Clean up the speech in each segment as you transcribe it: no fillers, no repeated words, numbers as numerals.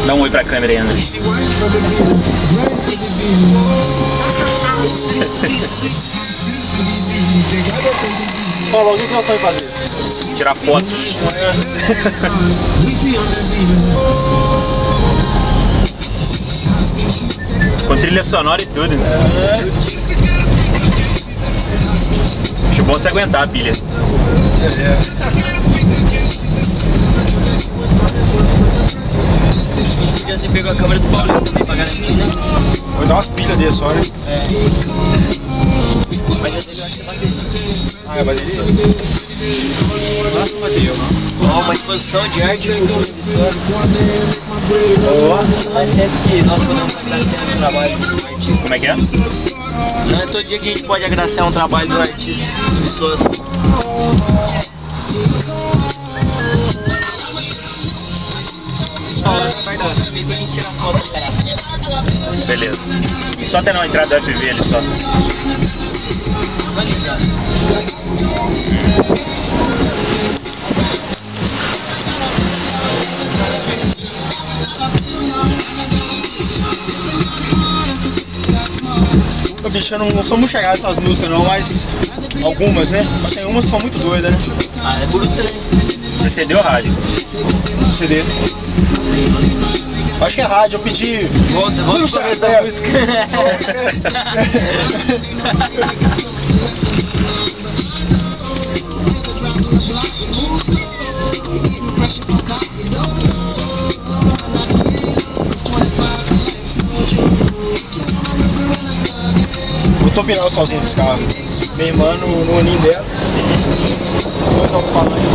Dá um oi pra câmera aí, André. Paulo, o que nós vamos fazer? Tirar fotos. Com trilha sonora e tudo, né? Acho bom você aguentar a pilha. Você pegou a câmera do Paulo também pra garantir, né? Vou dar umas pilhas dele só, né? Mas eu acho que bateria. Ah, é bateria? Nossa, bateria, não? Ó, uma exposição de arte e mas sempre que nós podemos agradecer o trabalho do artista. Como é que é? Não é todo dia que a gente pode agradecer um trabalho do artista, pessoas. Beleza. Só até na entrada da FV ali só. Ô, bicho, eu não sou muito chegado nessas músicas não, mas algumas, né? Mas tem umas que são muito doidas, né? Ah, é por trem. Você cedeu a rádio? CD. Acho que é rádio, eu pedi. Volta pra começar a música. Eu tô pirando sozinho desse carro. Minha irmã no aninho dela. Dois alto-falantes.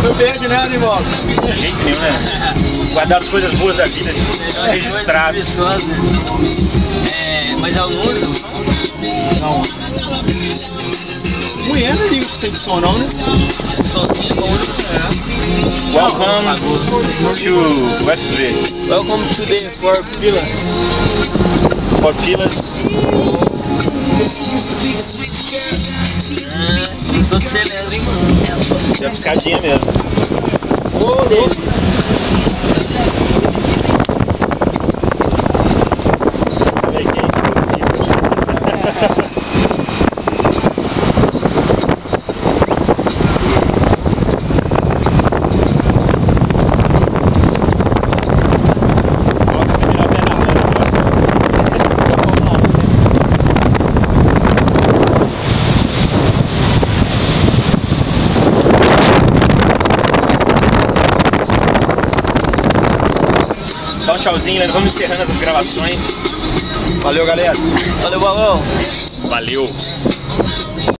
Não perde nada, irmão. De jeito nenhum, né? Guardar as coisas boas da vida, registrado. Mas é o número? Não. Mulher não liga que tem de som não, né? Sozinho é bom, né? Welcome to FV. Welcome to the Four Pillars. For Pillars. Sou de Celebra, hein? É piscadinha mesmo. Dá um tchauzinho, né? Vamos encerrando essas gravações. Valeu, galera. Valeu, balão. Valeu.